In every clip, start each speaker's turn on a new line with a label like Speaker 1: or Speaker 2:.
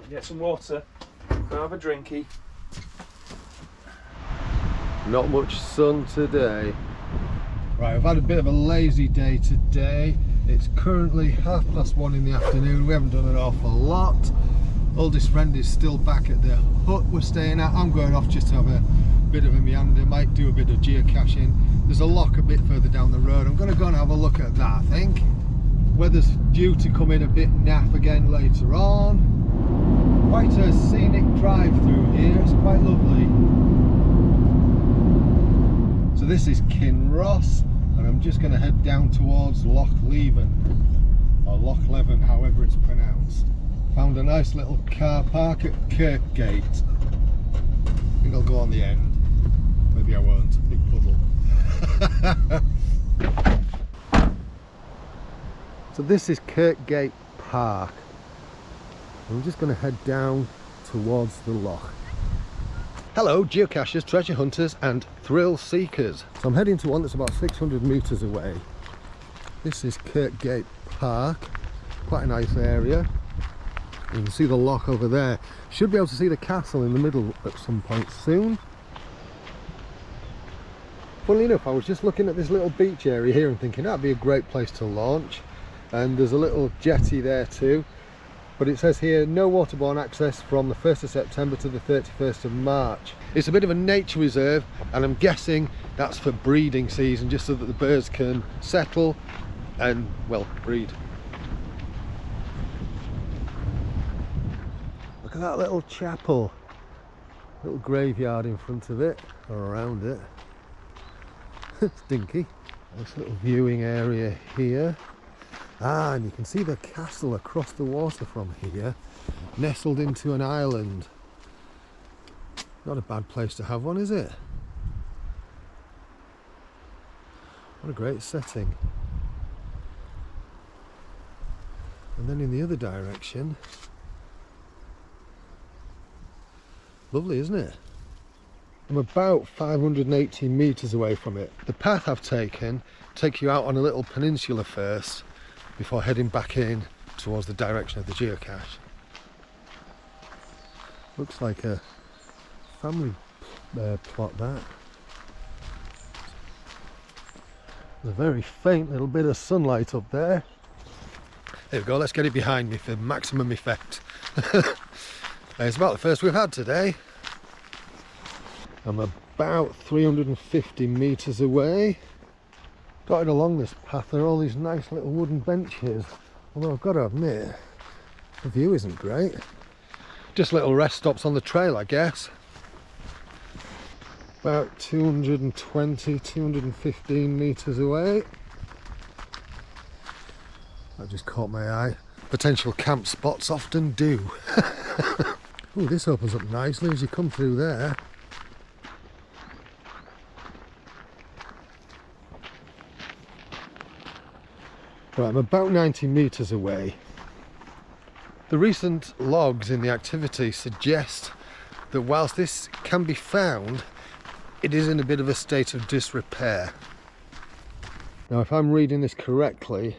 Speaker 1: Get some water, go have a drinky.
Speaker 2: Not much sun today. Right, I've had a bit of a lazy day today. It's currently 1:30 in the afternoon. We haven't done an awful lot. Oldest friend is still back at the hut we're staying at. I'm going off just to have a bit of a meander, might do a bit of geocaching. There's a lock a bit further down the road. I'm going to go and have a look at that, I think. Weather's due to come in a bit naff again later on. Quite a scenic drive through here, it's quite lovely. So this is Kinross, and I'm just going to head down towards Loch Leven, or Loch Leven, however it's pronounced. Found a nice little car park at Kirkgate. I think I'll go on the end. Maybe I won't, big puddle. So this is Kirkgate Park. I'm just going to head down towards the loch. Hello geocachers, treasure hunters and thrill seekers. So I'm heading to one that's about 600 metres away. This is Kirkgate Park, quite a nice area. You can see the loch over there. Should be able to see the castle in the middle at some point soon. Funnily enough, I was just looking at this little beach area here and thinking that'd be a great place to launch. And there's a little jetty there too. But it says here, no waterborne access from the 1st of September to the 31st of March. It's a bit of a nature reserve, and I'm guessing that's for breeding season, just so that the birds can settle and, well, breed. Look at that little chapel. Little graveyard in front of it, or around it. It's dinky. Nice little viewing area here. Ah, and you can see the castle across the water from here, nestled into an island. Not a bad place to have one, is it? What a great setting. And then in the other direction, lovely, isn't it? I'm about 580 metres away from it. The path I've taken takes you out on a little peninsula first, before heading back in towards the direction of the geocache. Looks like a family plot, that. There's a very faint little bit of sunlight up there. There we go, let's get it behind me for maximum effect. It's about the first we've had today. I'm about 350 metres away. Dotted along this path there are all these nice little wooden benches, although I've got to admit the view isn't great. Just little rest stops on the trail, I guess. About 220, 215 metres away. That just caught my eye. Potential camp spots often do. Ooh, this opens up nicely as you come through there. Right, I'm about 90 metres away. The recent logs in the activity suggest that whilst this can be found, it is in a bit of a state of disrepair. Now, if I'm reading this correctly,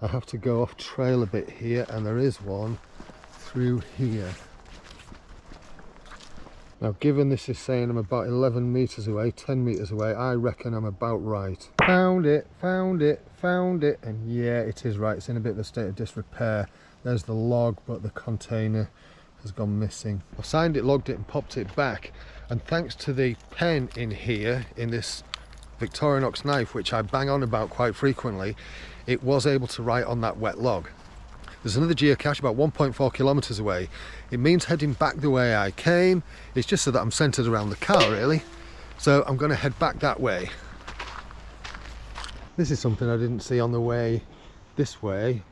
Speaker 2: I have to go off trail a bit here, and there is one through here. Now, given this is saying I'm about 11 metres away, 10 metres away, I reckon I'm about right. Found it, found it, found it, and yeah, it is right. It's in a bit of a state of disrepair. There's the log, but the container has gone missing. I've signed it, logged it, and popped it back. And thanks to the pen in here, in this Victorinox knife, which I bang on about quite frequently, it was able to write on that wet log. There's another geocache about 1.4 kilometres away. It means heading back the way I came. It's just so that I'm centred around the car, really. So I'm going to head back that way. This is something I didn't see on the way this way,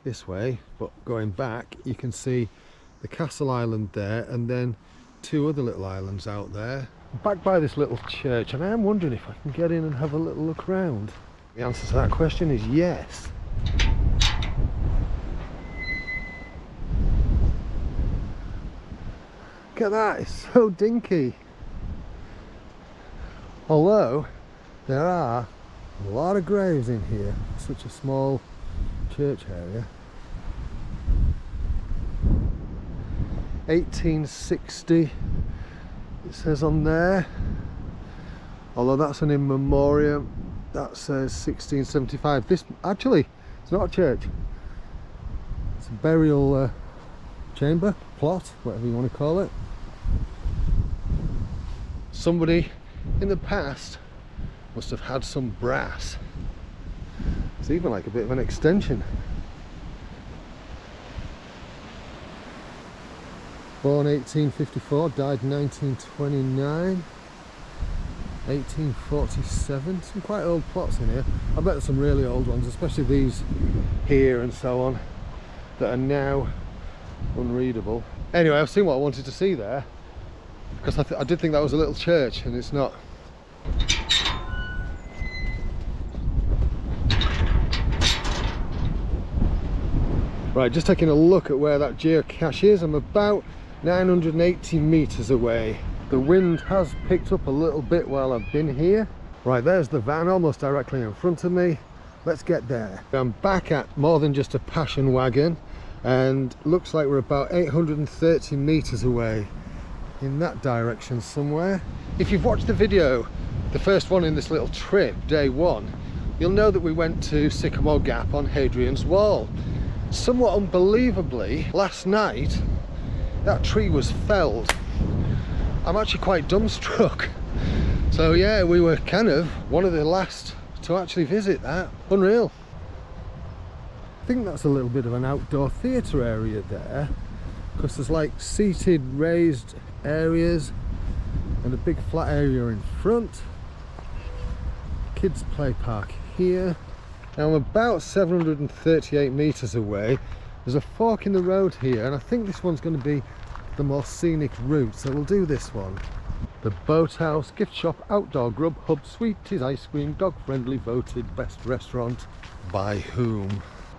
Speaker 2: but going back, you can see the castle island there, and then two other little islands out there. Back by this little church, and I am wondering if I can get in and have a little look around. The answer to that question is yes. Look at that, it's so dinky. Although there are a lot of graves in here, such a small church area. 1860 it says on there, although that's an in memoriam. That says 1675. This actually, it's not a church, it's a burial chamber, plot, whatever you want to call it. Somebody in the past must have had some brass. It's even like a bit of an extension. Born 1854, died 1929. 1847, some quite old plots in here. I bet there's some really old ones, especially these here and so on, that are now unreadable. Anyway, I've seen what I wanted to see there, because I did think that was a little church, and it's not. Right, just taking a look at where that geocache is. I'm about 980 meters away. The wind has picked up a little bit while I've been here. Right, there's the van almost directly in front of me. Let's get there. I'm back at more than just a passion wagon, and looks like we're about 830 meters away in that direction somewhere. If you've watched the video, the first one in this little trip, day one, you'll know that we went to Sycamore Gap on Hadrian's Wall. Somewhat unbelievably, last night that tree was felled. I'm actually quite dumbstruck. So yeah, we were kind of one of the last to actually visit that. Unreal. I think that's a little bit of an outdoor theatre area there, because there's like seated raised areas and a big flat area in front. Kids play park here. Now I'm about 738 meters away. There's a fork in the road here, and I think this one's going to be the more scenic route, so we'll do this one. The Boathouse Gift Shop Outdoor Grub Hub Sweeties Ice Cream Dog Friendly voted best restaurant by whom?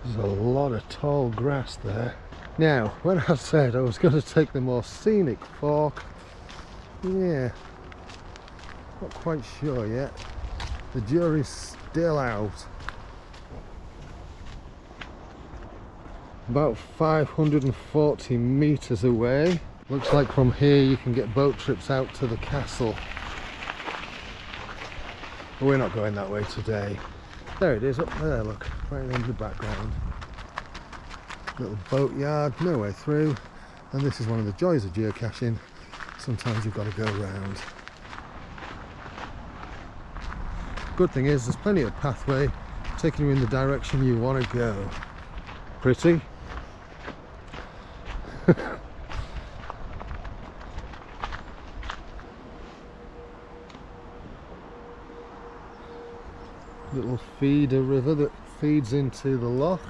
Speaker 2: There's a lot of tall grass there. Now, when I said I was going to take the more scenic fork, yeah, not quite sure yet. The jury's still out. About 540 meters away. Looks like from here you can get boat trips out to the castle. But we're not going that way today. There it is up there, look, right in the background. Little boat yard, no way through. And this is one of the joys of geocaching. Sometimes you've got to go round. Good thing is there's plenty of pathway taking you in the direction you want to go. Pretty. Little feeder river that feeds into the loch.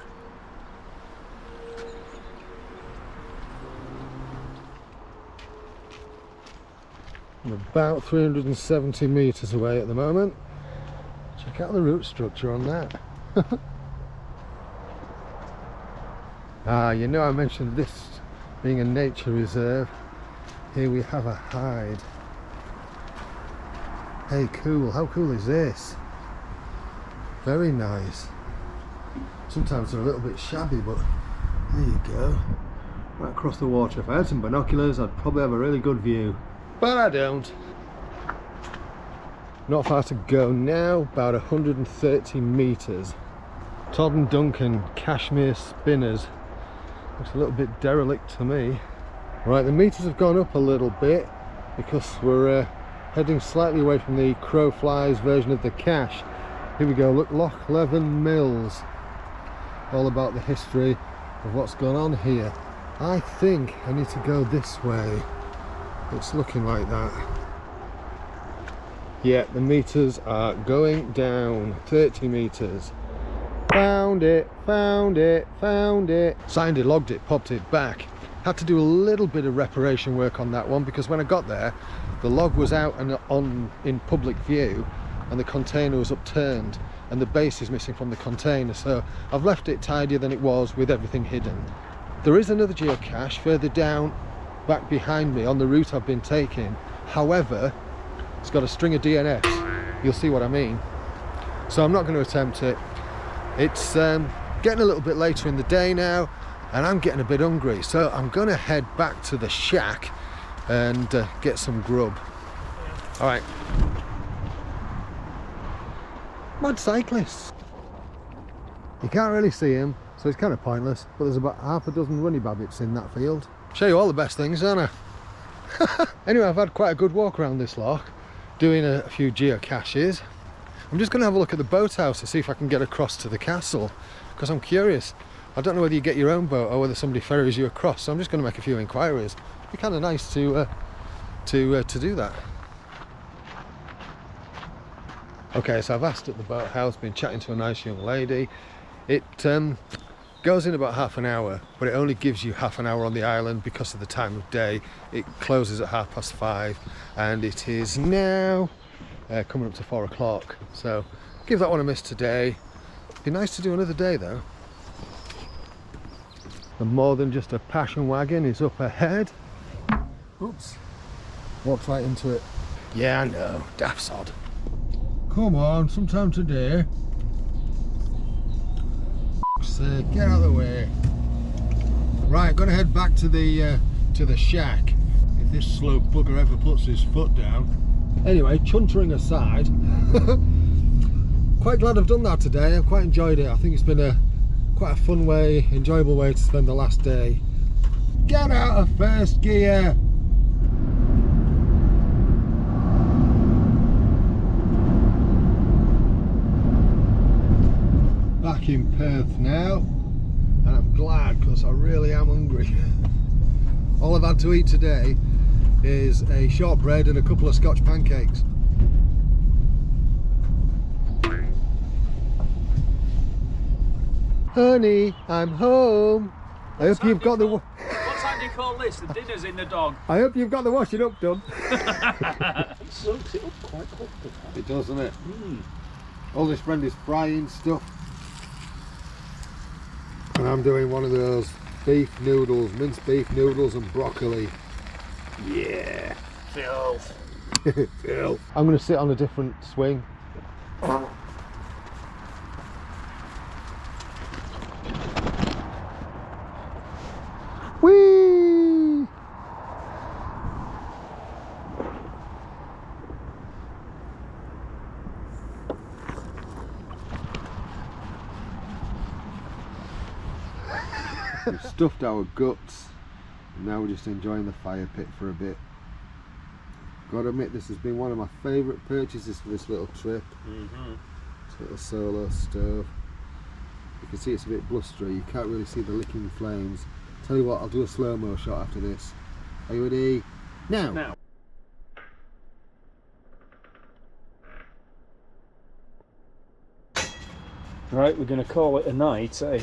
Speaker 2: I'm about 370 meters away at the moment. Check out the root structure on that. You know, I mentioned this being a nature reserve. Here we have a hide. Hey, cool. How cool is this? Very nice. Sometimes they're a little bit shabby, but there you go. Right across the water. If I had some binoculars, I'd probably have a really good view. But I don't. Not far to go now, about 130 meters. Todd and Duncan Cashmere Spinners. Looks a little bit derelict to me. Right, the meters have gone up a little bit because we're heading slightly away from the crow flies version of the cache. Here we go, look, Loch Leven Mills. All about the history of what's gone on here. I think I need to go this way. It's looking like that. Yeah, the meters are going down. 30 meters. Found it, found it, found it. Signed it, logged it, popped it back. Had to do a little bit of reparation work on that one because when I got there, the log was out and in public view, and the container was upturned, and the base is missing from the container. So I've left it tidier than it was with everything hidden. There is another geocache further down, back behind me on the route I've been taking. However, it's got a string of DNFs. You'll see what I mean. So I'm not going to attempt it. It's getting a little bit later in the day now. and I'm getting a bit hungry, so I'm gonna head back to the shack and get some grub. All right. Mud cyclists. You can't really see him, so it's kind of pointless, but there's about half a dozen runny babbits in that field. Show you all the best things, don't I? Anyway, I've had quite a good walk around this loch, doing a few geocaches. I'm just going to have a look at the boathouse to see if I can get across to the castle, because I'm curious. I don't know whether you get your own boat or whether somebody ferries you across, so I'm just going to make a few inquiries. It'd be kind of nice to do that. Okay, so I've asked at the boathouse, been chatting to a nice young lady. It goes in about half an hour, but it only gives you half an hour on the island because of the time of day. It closes at 5:30, and it is now coming up to 4 o'clock. So give that one a miss today. Be nice to do another day though. And more than just a passion wagon is up ahead. Oops, walked right into it. Yeah, I know, daft sod. Come on, sometime today. Get out of the way. Right, gonna head back to the shack. If this slow bugger ever puts his foot down. Anyway, chuntering aside, quite glad I've done that today. I've quite enjoyed it. I think it's been quite a fun way, enjoyable way to spend the last day. Get out of first gear. Back in Perth now, and I'm glad because I really am hungry. All I've had to eat today is a shortbread and a couple of Scotch pancakes. Honey, I'm home. I hope you've got the...
Speaker 1: What time do you call this? The dinner's in the dog.
Speaker 2: I hope you've got the washing up done.
Speaker 1: It soaks it up quite quickly.
Speaker 2: It does, doesn't it? All this friend is frying stuff. And I'm doing one of those beef noodles, minced beef noodles and broccoli. Yeah.
Speaker 1: Filth.
Speaker 2: Filth. I'm going to sit on a different swing. Whee! We've stuffed our guts, and now we're just enjoying the fire pit for a bit. Gotta admit, this has been one of my favourite purchases for this little trip. This little solo stove. You can see it's a bit blustery, you can't really see the licking flames. Tell you what, I'll do a slow-mo shot after this. Are you ready? Now!
Speaker 1: Right, we're going to call it a night, eh?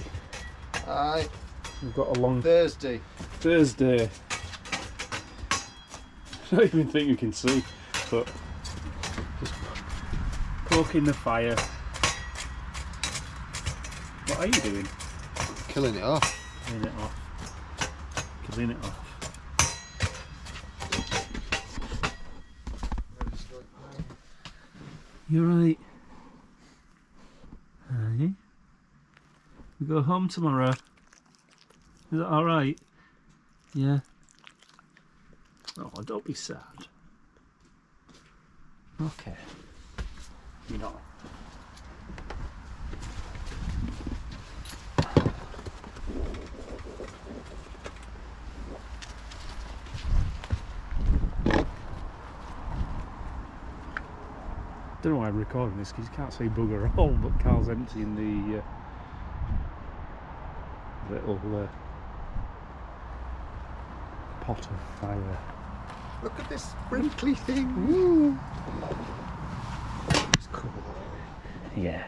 Speaker 2: Aye.
Speaker 1: We've got a long
Speaker 2: Thursday.
Speaker 1: I don't even think you can see, but just poking the fire. What are you doing?
Speaker 2: Killing it off.
Speaker 1: Killing it off. Killing it off. You're right. Aye. We go home tomorrow. Is that alright? Yeah. Oh, don't be sad. Okay. You're not. I don't know why I'm recording this because you can't see bugger all, but Carl's emptying the little pot of fire.
Speaker 2: Look at this sprinkly thing. Woo. It's cool.
Speaker 1: Yeah.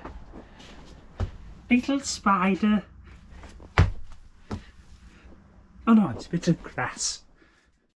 Speaker 1: Little spider. Oh no, it's a bit of grass.